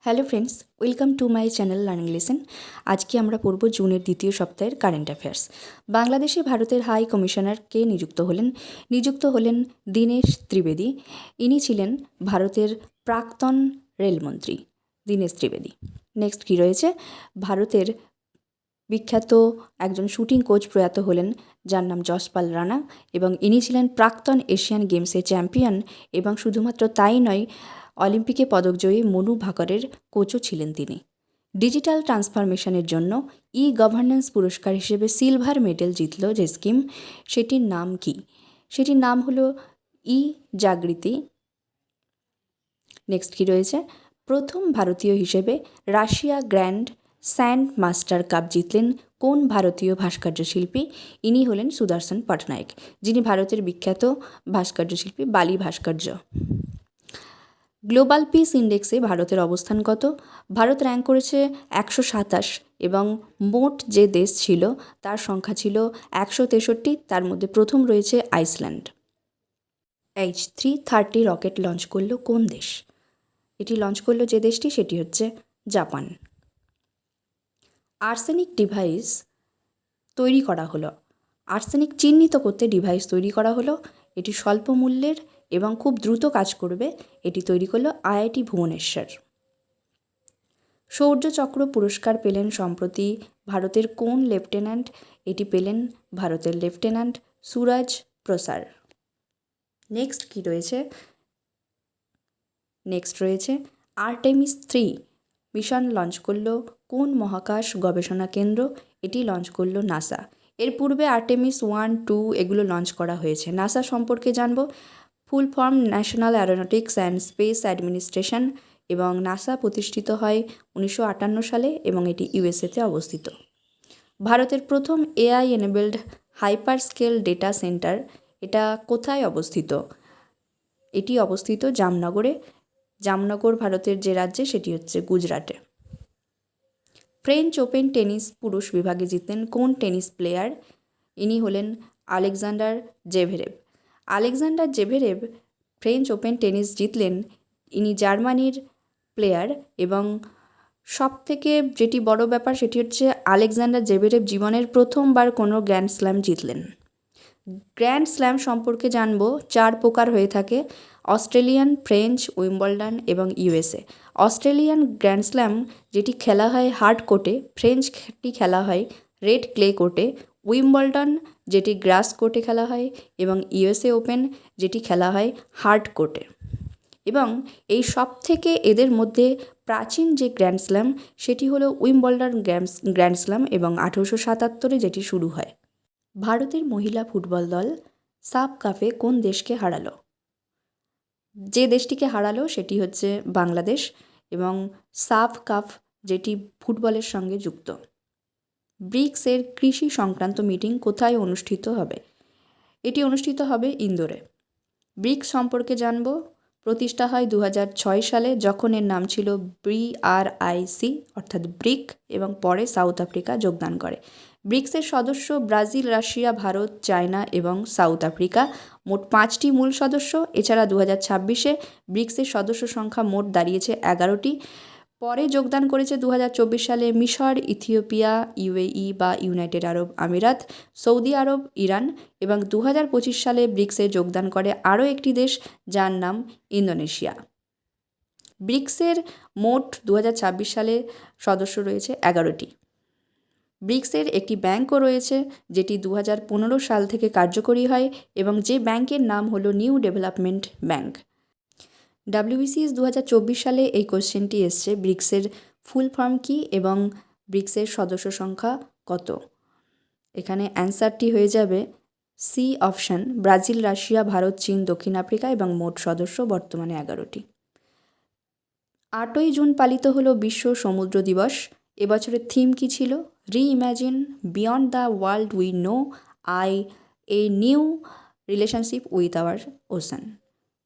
Hello friends, welcome to my channel learning lesson. আজকে আমরা পড়ব জুনের দ্বিতীয় সপ্তাহের কারেন্ট অ্যাফেয়ার্স। বাংলাদেশে ভারতের হাই কমিশনার কে নিযুক্ত হলেন দীনেশ ত্রিবেদী। ইনি ছিলেন ভারতের প্রাক্তন রেলমন্ত্রী দীনেশ ত্রিবেদী। নেক্সট কী রয়েছে, ভারতের বিখ্যাত একজন শুটিং কোচ প্রয়াত হলেন, যার নাম যশপাল রানা, এবং ইনি ছিলেন প্রাক্তন এশিয়ান গেমসের চ্যাম্পিয়ন, এবং শুধুমাত্র তাই নয়, অলিম্পিকে পদকজয়ী মনু ভাকরের কোচও ছিলেন তিনি। ডিজিটাল ট্রান্সফরমেশনের জন্য গভর্নেন্স পুরস্কার হিসেবে সিলভার মেডেল জিতল যে স্কিম, সেটির নাম কি? সেটির নাম হলো জাগৃতি। নেক্সট কী রয়েছে, প্রথম ভারতীয় হিসেবে Russia grand sand master cup জিতলেন কোন ভারতীয় ভাস্কর্য শিল্পী? ইনি হলেন সুদর্শন পটনায়ক, যিনি ভারতের বিখ্যাত ভাস্কর্য শিল্পী, বালি ভাস্কর্য। গ্লোবাল পিস ইন্ডেক্সে ভারতের অবস্থান কত? ভারত র্যাঙ্ক করেছে 127, এবং মোট যে দেশ ছিল তার সংখ্যা ছিল 163। তার মধ্যে প্রথম রয়েছে আইসল্যান্ড। H330 রকেট লঞ্চ করলো কোন দেশ? এটি লঞ্চ করলো যে দেশটি, সেটি হচ্ছে জাপান। আর্সেনিক ডিভাইস তৈরি করা হলো, আর্সেনিক চিহ্নিত করতে ডিভাইস তৈরি করা হলো। এটি স্বল্প মূল্যের এবং খুব দ্রুত কাজ করবে। এটি তৈরি করলো আইআইটি ভুবনেশ্বর। শৌর্যচক্র পুরস্কার পেলেন সম্প্রতি ভারতের কোন লেফটেন্যান্ট? এটি পেলেন ভারতের লেফটেন্যান্ট সুরজ প্রসার। নেক্সট কি রয়েছে, আর্টেমিস 3 মিশন লঞ্চ করলো কোন মহাকাশ গবেষণা কেন্দ্র? এটি লঞ্চ করলো নাসা। এর পূর্বে আর্টেমিস 1, 2 এগুলো লঞ্চ করা হয়েছে। নাসা সম্পর্কে জানবো। Full form national Aeronautics and space administration, এবং নাসা প্রতিষ্ঠিত হয় 1958 সালে, এবং এটি ইউএসএতে অবস্থিত। ভারতের প্রথম AI enabled hyper scale data centre, এটা কোথায় অবস্থিত? এটি অবস্থিত জামনগরে। জামনগর ভারতের যে রাজ্যে, সেটি হচ্ছে গুজরাটে। ফ্রেঞ্চ ওপেন টেনিস পুরুষ বিভাগে জিতলেন কোন টেনিস প্লেয়ার? ইনি হলেন Alexander Zverev. Alexander Zverev French Open tennis জিতলেন। ইনি জার্মানির প্লেয়ার, এবং সবথেকে যেটি বড় ব্যাপার সেটি হচ্ছে আলেকজান্ডার জেভেরেভ জীবনের প্রথমবার কোনো গ্র্যান্ড স্ল্যাম জিতলেন। গ্র্যান্ড স্ল্যাম সম্পর্কে জানবো। 4 প্রকার হয়ে থাকে: অস্ট্রেলিয়ান, ফ্রেঞ্চ, উইম্বলডন এবং ইউএসএ। অস্ট্রেলিয়ান গ্র্যান্ড স্ল্যাম যেটি খেলা হয় হার্ড কোর্টে, ফ্রেঞ্চটি খেলা হয় রেড ক্লে কোর্টে, উইম্বলডন যেটি গ্রাস কোর্টে খেলা হয়, এবং ইউএসএ ওপেন যেটি খেলা হয় হার্ড কোর্টে। এবং এই সব থেকে এদের মধ্যে প্রাচীন যে গ্র্যান্ড স্ল্যাম সেটি হলো উইম্বলডন গ্র্যান্ড স্ল্যাম, এবং 1877 যেটি শুরু হয়। ভারতের মহিলা ফুটবল দল সাফ কাপে কোন দেশকে হারালো? যে দেশটিকে হারালো সেটি হচ্ছে বাংলাদেশ, এবং সাফ কাপ যেটি ফুটবলের সঙ্গে যুক্ত। ব্রিক্সের কৃষি সংক্রান্ত মিটিং কোথায় অনুষ্ঠিত হবে? এটি অনুষ্ঠিত হবে ইন্দোরে। ব্রিক্স সম্পর্কে জানব। প্রতিষ্ঠা হয় 2006 সালে, যখন এর নাম ছিল BRIC অর্থাৎ ব্রিক, এবং পরে সাউথ আফ্রিকা যোগদান করে। ব্রিক্সের সদস্য ব্রাজিল, রাশিয়া, ভারত, চায়না এবং সাউথ আফ্রিকা। মোট 5টি মূল সদস্য। এছাড়া 2026-এ ব্রিক্সের সদস্য সংখ্যা মোট দাঁড়িয়েছে 11টি। পরে যোগদান করেছে 2024 সালে মিশর, ইথিওপিয়া, ইউএই বা ইউনাইটেড আরব আমিরাত, সৌদি আরব, ইরান, এবং 2025 সালে ব্রিক্সে যোগদান করে আরও একটি দেশ, যার নাম ইন্দোনেশিয়া। ব্রিক্সের মোট 2026 সালে সদস্য রয়েছে 11টি। ব্রিক্সের একটি ব্যাংকও রয়েছে, যেটি 2015 সাল থেকে কার্যকরী হয়, এবং যে ব্যাংকের নাম হলো নিউ ডেভেলপমেন্ট ব্যাংক। WBCS 2024 সালে এই কোশ্চেনটি এসছে, ব্রিক্সের ফুল ফর্ম কী এবং ব্রিক্সের সদস্য সংখ্যা কত? এখানে অ্যান্সারটি হয়ে যাবে C option, Brazil, Russia, Bharat, চীন, দক্ষিণ আফ্রিকা, এবং মোট সদস্য বর্তমানে 11টি। 8ই জুন পালিত হলো বিশ্ব সমুদ্র দিবস। এবছরের থিম কী ছিল? Reimagine beyond the world we know, a new relationship with our ocean.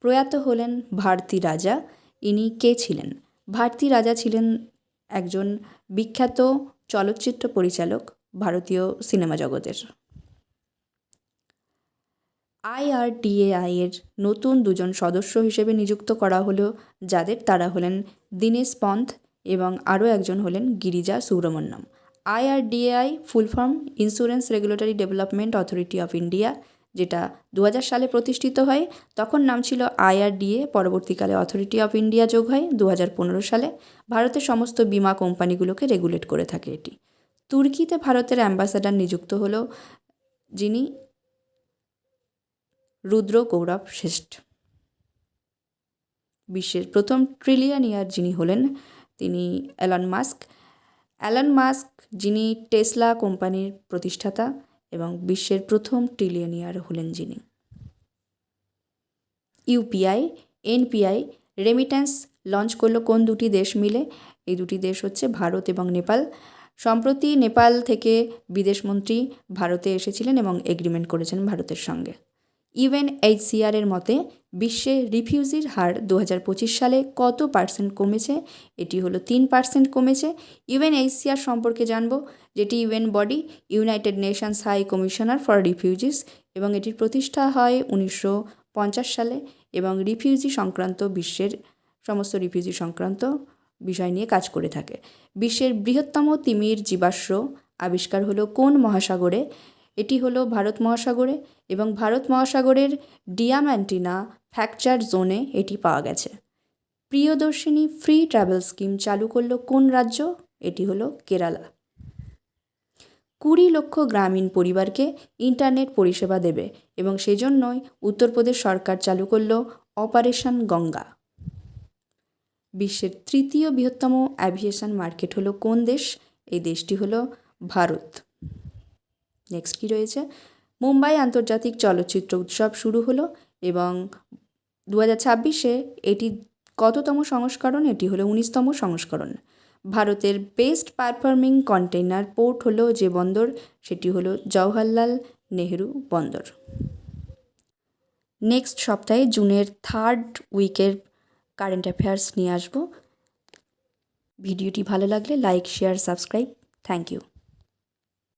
প্রয়াত হলেন ভারতী রাজা। ইনি কে ছিলেন? ভারতী রাজা ছিলেন একজন বিখ্যাত চলচ্চিত্র পরিচালক ভারতীয় সিনেমা জগতের। IRDAI এর নতুন 2জন সদস্য হিসেবে নিযুক্ত করা হলো, তারা হলেন দীনেশ পন্থ এবং আরও একজন হলেন Girija Subramaniam. IRDAI full form insurance regulatory development authority of India, যেটা 2000 সালে প্রতিষ্ঠিত হয়। তখন নাম ছিল IRDA, পরবর্তীকালে অথরিটি অফ ইন্ডিয়া যোগ হয় 2015 সালে। ভারতের সমস্ত বিমা কোম্পানিগুলোকে রেগুলেট করে থাকে এটি। তুর্কিতে ভারতের অ্যাম্বাসাডার নিযুক্ত হলো যিনি রুদ্র গৌরব শ্রেষ্ঠ। বিশ্বের প্রথম ট্রিলিয়নিয়ার যিনি হলেন তিনি অ্যালন মাস্ক। অ্যালন মাস্ক যিনি টেসলা কোম্পানির প্রতিষ্ঠাতা এবং বিশ্বের প্রথম ট্রিলিয়নিয়ার হলেন যিনি। UPI, NPI, রেমিট্যান্স লঞ্চ করলো কোন দুটি দেশ মিলে? এই দুটি দেশ হচ্ছে ভারত এবং নেপাল। সম্প্রতি নেপাল থেকে বিদেশমন্ত্রী ভারতে এসেছিলেন এবং এগ্রিমেন্ট করেছেন ভারতের সঙ্গে। UNHCR এর মতে বিশ্বে রিফিউজির হার 2025 সালে কত পার্সেন্ট কমেছে? এটি হলো 3% কমেছে। UNHCR সম্পর্কে জানব, যেটি UN body, United Nations high commissioner for refugees, এবং এটির প্রতিষ্ঠা হয় 1950 সালে এবং রিফিউজি সংক্রান্ত বিশ্বের সমস্ত রিফিউজি সংক্রান্ত বিষয় নিয়ে কাজ করে থাকে। বিশ্বের বৃহত্তম তিমির জীবাশ্ম আবিষ্কার হলো কোন মহাসাগরে? এটি হলো ভারত মহাসাগরে এবং ভারত মহাসাগরের ডিয়াম্যান্টিনা ফ্র্যাকচার জোনে এটি পাওয়া গেছে। প্রিয়দর্শিনী ফ্রি ট্রাভেল স্কিম চালু করলো কোন রাজ্য? এটি হলো কেরালা। 20 লক্ষ গ্রামীণ পরিবারকে ইন্টারনেট পরিষেবা দেবে এবং সেজন্যই উত্তরপ্রদেশ সরকার চালু করলো অপারেশন গঙ্গা। বিশ্বের তৃতীয় বৃহত্তম অ্যাভিয়েশন মার্কেট হলো কোন দেশ? এই দেশটি হলো ভারত। নেক্সট কী রয়েছে? মুম্বাই আন্তর্জাতিক চলচ্চিত্র উৎসব শুরু হলো এবং 2026-এ এটি কততম সংস্করণ? এটি হলো 19তম সংস্করণ। ভারতের বেস্ট পারফর্মিং কন্টেইনার পোর্ট হলো যে বন্দর, সেটি হলো জওহরলাল নেহেরু বন্দর। নেক্সট সপ্তাহে জুনের 3rd উইকের কারেন্ট অ্যাফেয়ার্স নিয়ে আসবো। ভিডিওটি ভালো লাগলে like, share, subscribe. Thank you.